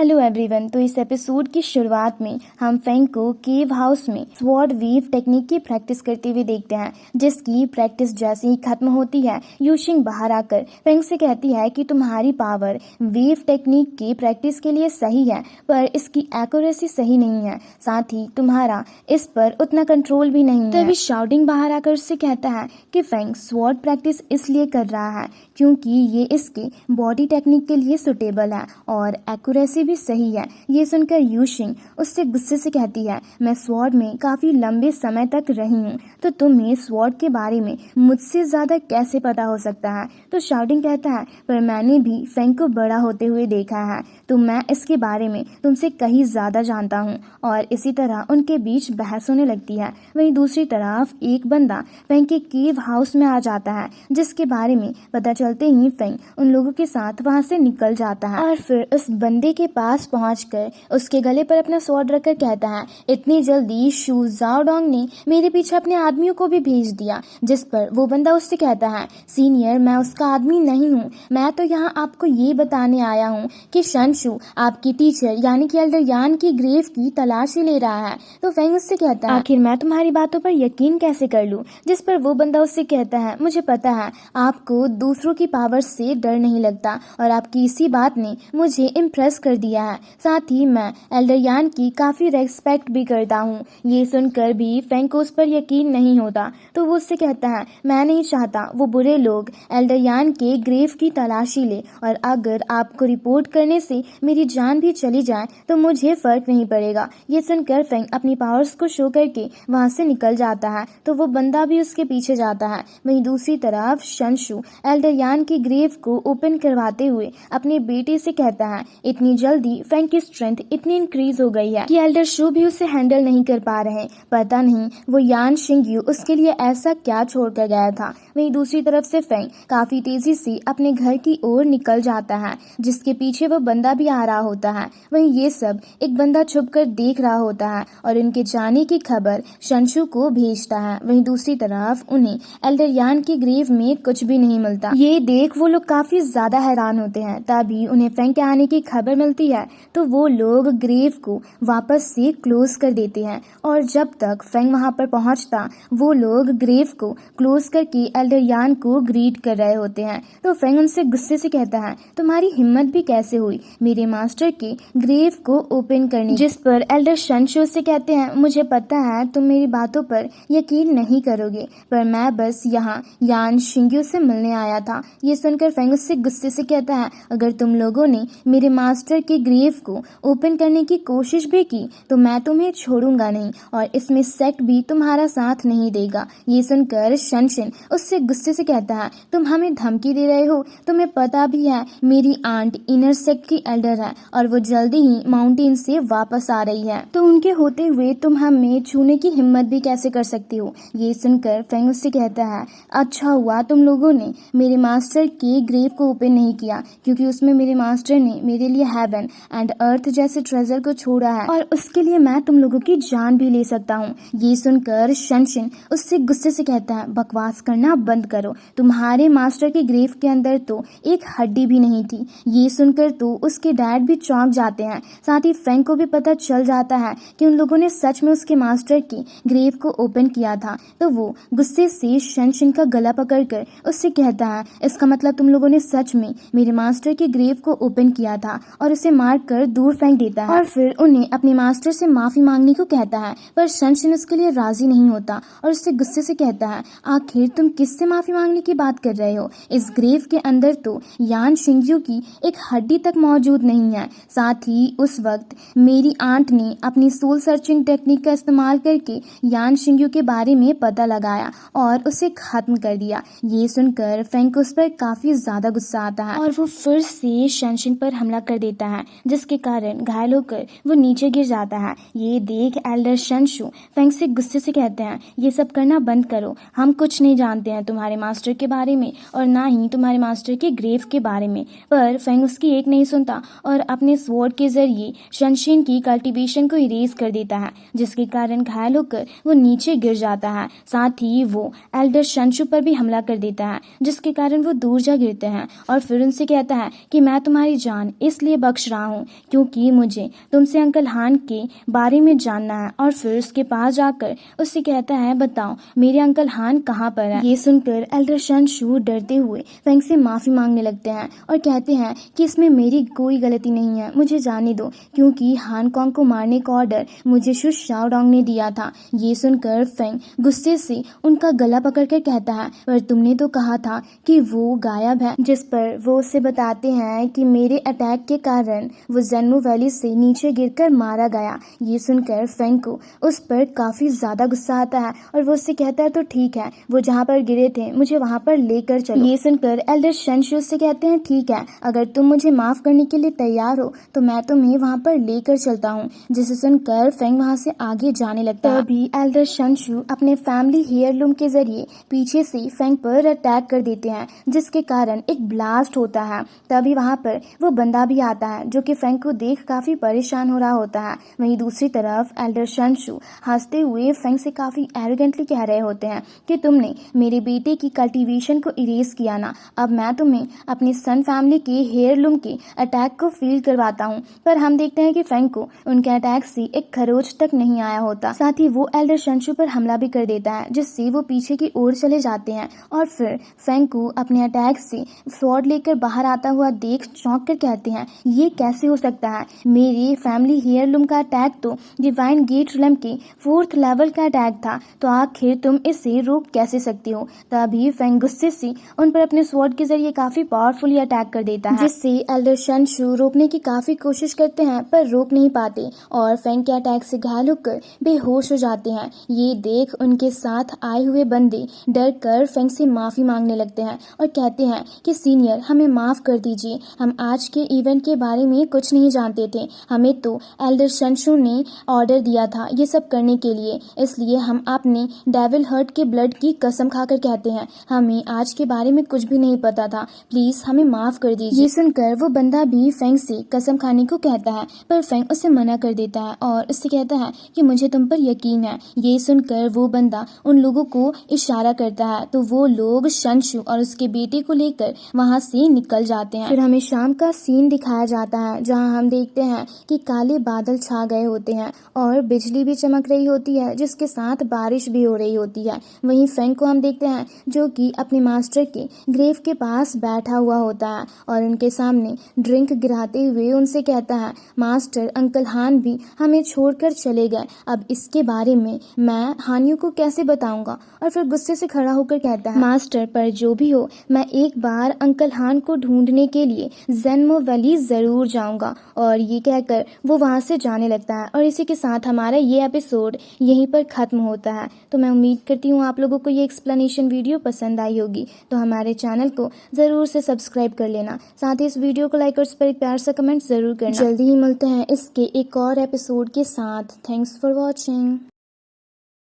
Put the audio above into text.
Hello everyone. तो इस episode की शुरुआत में हम फेंग को केव हाउस में स्वॉर्ड वीव टेक्निक की प्रैक्टिस करते हुए देखते हैं, जिसकी प्रैक्टिस जैसे ही खत्म होती है यूशिंग बाहर आकर फेंग से कहती है कि तुम्हारी पावर वीव टेक्निक की प्रैक्टिस के लिए सही है, पर इसकी एक्यूरेसी सही नहीं है, साथ ही तुम्हारा इस पर उतना कंट्रोल भी नहीं है। तभी शाउटिंग बाहर आकर उससे कहता है कि फेंग स्वॉर्ड प्रैक्टिस इसलिए कर रहा है क्योंकि ये इसके बॉडी टेक्निक के लिए सुटेबल है और एक्यूरेसी भी सही है। ये सुनकर यूशिंग उससे गुस्से से कहती है, मैं स्वॉर्ड में काफी लंबे समय तक रही हूँ, तो तुम्हें स्वॉर्ड के बारे में मुझसे ज्यादा कैसे पता हो सकता है। तो शाउटिंग कहता है, पर मैंने भी फेंग को बड़ा होते हुए देखा है, तो मैं इसके बारे में तुमसे कहीं ज्यादा जानता हूँ। और इसी तरह उनके बीच बहस होने लगती है। वहीं दूसरी तरफ एक बंदा फेंग के केव हाउस में आ जाता है, जिसके बारे में पता चलते ही फेंग उन लोगों के साथ वहां से निकल जाता है और फिर उस बंदे के पास पहुंचकर उसके गले पर अपना स्वॉर्ड रखकर कहता है, इतनी जल्दी शू जाओडोंग ने मेरे पीछे अपने आदमियों को भी भेज दिया। जिस पर वो बंदा उससे कहता है, सीनियर मैं उसका आदमी नहीं हूँ, मैं तो यहाँ आपको ये बताने आया हूँ कि शनशू आपकी टीचर यानी कि एल्डर यान की ग्रेव की तलाशी ले रहा है। तो फेंग उससे कहता है, आखिर मैं तुम्हारी बातों पर यकीन कैसे कर लूँ। जिस पर वो बंदा उससे कहता है, मुझे पता है आपको दूसरों की पावर से डर नहीं लगता और आपकी इसी बात ने मुझे इम्प्रेस कर दिया है, साथ ही मैं एल्डर यान की काफी रेस्पेक्ट भी करता हूँ। ये सुनकर भी फेंग को उस पर यकीन नहीं होता, तो वो उससे कहता है, मैं नहीं चाहता वो बुरे लोग एल्डर यान के ग्रेव की तलाशी ले, और अगर आपको रिपोर्ट करने से मेरी जान भी चली जाए तो मुझे फर्क नहीं पड़ेगा। ये सुनकर फेंग अपनी पावर्स को शो करके वहां से निकल जाता है, तो वो बंदा भी उसके पीछे जाता है। वहीं दूसरी तरफ शनशू एल्डर यान की ग्रेव को ओपन करवाते हुए अपने बेटे से कहता है, इतनी जल्दी फेंग की स्ट्रेंथ इतनी इंक्रीज हो गई है कि एल्डर शू भी उसे हैंडल नहीं कर पा रहे। पता नहीं वो यान शिंगयू उसके लिए ऐसा क्या छोड़ कर गया था। वहीं दूसरी तरफ से फेंग काफी तेजी से अपने घर की ओर निकल जाता है, जिसके पीछे वो बंदा भी आ रहा होता है। वहीं ये सब एक बंदा छुपकर देख रहा होता है और उनके जाने की खबर शनशू को भेजता है। वहीं दूसरी तरफ उन्हें एल्डर यान की ग्रेव में कुछ भी नहीं मिलता। ये देख वो लोग काफी ज्यादा हैरान होते हैं। तभी उन्हें फेंग के आने की खबर मिलती है, तो वो लोग ग्रेव को वापस से क्लोज कर देते हैं और जब तक फेंग वहां पर पहुंचता वो लोग ग्रेव को क्लोज करके एल्डर यान को ग्रीट कर रहे होते हैं। तो फेंग उनसे गुस्से से कहता है, तुम्हारी हिम्मत भी कैसे हुई मेरे मास्टर के ग्रेव को ओपन करने। जिस पर एल्डर शनशू से कहते हैं, मुझे पता है तुम मेरी बातों पर यकीन नहीं करोगे, पर मैं बस यहाँ यान शिंगयू से मिलने आया था। ये सुनकर फेंग उससे गुस्से से कहता है, अगर तुम लोगों ने मेरे मास्टर के ग्रेव को ओपन करने की कोशिश भी की तो मैं तुम्हें छोड़ूंगा नहीं और इसमें सेक्ट भी तुम्हारा साथ नहीं देगा। ये सुनकर शनशिन उससे गुस्से से कहता है, तुम हमें धमकी दे रहे हो, तुम्हें पता भी है मेरी आंट इनर सेक्ट की एल्डर है और वो जल्दी ही माउंटेन से वापस आ रही है, तो उनके होते हुए तुम हमें छूने की हिम्मत भी कैसे कर सकती हो। ये सुनकर फेंग उससे कहता है, अच्छा हुआ तुम लोगों ने मेरे मास्टर के ग्रेव को ओपन नहीं किया, क्योंकि उसमें मेरे मास्टर ने मेरे लिए हेवन एंड अर्थ जैसे ट्रेजर को छोड़ा है और उसके लिए मैं तुम लोगों की जान भी ले सकता हूँ। ये सुनकर शनशिन उससे गुस्से से कहता है, बकवास करना बंद करो, तुम्हारे मास्टर के ग्रेव के अंदर तो एक हड्डी भी नहीं थी। ये सुनकर तो उसके डैड भी चौंक जाते हैं। साथ ही फेंग को भी पता चल जाता है कि उन लोगों ने सच में उसके मास्टर के ग्रेव को ओपन किया था, तो वो गुस्से से शनशिन का गला पकड़कर उससे कहता है, इसका मतलब तुम लोगों ने सच में मेरे मास्टर के ग्रेव को ओपन किया था, और उसे मारकर दूर फेंक देता है और फिर उन्हें अपने मास्टर से माफी मांगने को कहता है। पर शनशिन उसके लिए राजी नहीं होता और उससे गुस्से से कहता है, आखिर तुम किससे माफी मांगने की बात कर रहे हो, इस ग्रेव के अंदर तो यान शिंगयू की एक हड्डी तक मौजूद नहीं है। साथ ही उस वक्त मेरी आंट ने अपनी सोल सर्चिंग टेक्निक का इस्तेमाल करके यान शिंगयू के बारे में पता लगाया और उसे खत्म कर दिया। ये सुनकर फेंग को उस पर काफी ज्यादा गुस्सा आता है और वो फिर से शनशिन पर हमला कर देता है, जिसके कारण घायल होकर वो नीचे गिर जाता है। ये देख एल्डर शनशू फेंग से गुस्से से कहते हैं, ये सब करना बंद करो, हम कुछ नहीं जानते हैं तुम्हारे मास्टर के बारे में और ना ही तुम्हारे मास्टर के ग्रेव के बारे में। पर फेंग उसकी एक नहीं सुनता और अपने स्वॉर्ड के जरिए शनशिन की कल्टीवेशन को इरेज कर देता है, जिसके कारण घायल होकर वो नीचे गिर जाता है। साथ ही वो एल्डर शनशू पर भी हमला कर देता है, जिसके कारण वो दूर जा गिरते हैं और फिर उनसे कहता है कि मैं तुम्हारी जान इसलिए बख्श रहा हूँ क्योंकि मुझे तुमसे अंकल हान के बारे में जानना है। और फिर उसके पास जाकर उससे कहता है, बताओ मेरे अंकल हान कहाँ पर है। ये सुनकर एल्डर शनशू डरते हुए फेंग से माफी मांगने लगते हैं और कहते हैं कि इसमें मेरी कोई गलती नहीं है, मुझे जाने दो, क्योंकि हानकॉन्ग को मारने का ऑर्डर मुझे शु शाओडोंग ने दिया था। ये सुनकर फेंग गुस्से से उनका गला पकड़कर कहता है, पर तुमने तो कहा था कि वो गायब है। जिस पर वो उससे बताते हैं कि मेरे अटैक के कारण वो जेन्मो वैली से नीचे गिरकर मारा गया। ये सुनकर फेंग को उस पर काफी ज्यादा गुस्सा आता है और वो उससे कहता है, तो ठीक है, वो जहाँ पर गिरे थे मुझे वहाँ पर लेकर चलो। ये सुनकर एल्डर शनशू से कहते हैं, ठीक है, अगर तुम मुझे माफ करने के लिए तैयार हो तो मैं तुम्हें वहाँ पर लेकर चलता हूँ। जिसे सुनकर फेंग वहाँ से आगे जाने लगता है। तभी एल्डर शनशू अपने फैमिली हेयरलूम के जरिए पीछे से फेंग पर अटैक कर देते हैं, जिसके कारण एक ब्लास्ट होता है। तभी वहाँ पर वो बंदा भी आता है जो कि फेंग को देख काफी परेशान हो रहा होता है। वहीं दूसरी तरफ एल्डर शनशू हंसते हुए फेंग से काफी एरोगेंटली कह रहे होते हैं कि तुमने मेरे बेटे की कल्टीवेशन को इरेज किया ना, अब मैं तुम्हें अपनी सन फैमिली के हेयरलूम के अटैक को फील करवाता हूँ। पर हम देखते हैं कि फेंग को उनके अटैक से एक खरोच तक नहीं आया होता। साथ ही वो एल्डर शनशू पर हमला भी कर देता है, जिससे वो पीछे की ओर चले जाते हैं। और फिर फेंग को अपने अटैक से स्वॉर्ड लेकर बाहर आता हुआ देख चौंक कर कहते हैं, ये कैसे हो सकता है, मेरे फैमिली हेयरलूम का अटैक तो डिवाइन गेट रिलम के 4th लेवल का अटैक था, तो आखिर तुम इसे रोक कैसे सकती हो। तभी फेंग गुस्से से उन पर अपने स्वॉर्ड के जरिए काफी पावरफुली अटैक कर देता है, जिससे एल्डर शनशू रोकने की काफी कोशिश करते हैं पर रोक नहीं पाते और फेंग के अटैक से घायल होकर बेहोश हो जाते हैं। ये देख उनके साथ आए हुए बंदे डर कर फेंग से माफी मांगने लगते हैं और कहते हैं कि सीनियर, हमें माफ कर दीजिए, हम आज के इवेंट के बारे में कुछ नहीं जानते थे, हमें तो एल्डर शनशू ने ऑर्डर दिया था ये सब करने के लिए, इसलिए हम अपने डेविल हर्ट के ब्लड की कसम खाकर कहते हैं, हमें आज के बारे में कुछ भी नहीं पता था, प्लीज हमें माफ कर दीजिए। ये सुनकर वो बंदा भी फेंग से कसम खाने को कहता है, पर फेंग उसे मना कर देता है और उससे कहता है कि मुझे तुम पर यकीन है। ये सुनकर वो बंदा उन लोगों को इशारा करता है, तो वो लोग शनशू और उसके बेटे को लेकर वहाँ से निकल जाते हैं। फिर हमें शाम का सीन दिखाया जाता है, जहाँ हम देखते हैं कि काले बादल छा गए होते हैं और बिजली भी चमक रही होती है, जिसके साथ बारिश भी हो रही होती है। वहीं फेंग को हम देखते हैं जो कि अपने मास्टर के ग्रेव के पास बैठा हुआ होता है और उनके सामने ड्रिंक गिराते हुए उनसे कहता है, मास्टर, अंकल हान भी हमें छोड़कर चले गए, अब इसके बारे में मैं हानियों को कैसे बताऊंगा। और फिर गुस्से से खड़ा होकर कहता है, मास्टर, पर जो भी हो, मैं एक बार अंकल हान को ढूंढने के लिए जेन्मो वैली जरूर जाऊंगा। और ये कहकर वो वहां से जाने लगता है और इसी के साथ हमारा ये एपिसोड यहीं पर खत्म होता है। तो मैं उम्मीद करती हूँ आप लोगों को ये एक्सप्लेनेशन वीडियो पसंद आई होगी, तो हमारे चैनल को जरूर से सब्सक्राइब कर लेना, साथ ही इस वीडियो को लाइक और इस पर एक प्यार सा कमेंट जरूर करना। जल्दी ही मिलते हैं इसके एक और एपिसोड के साथ। Thanks for watching.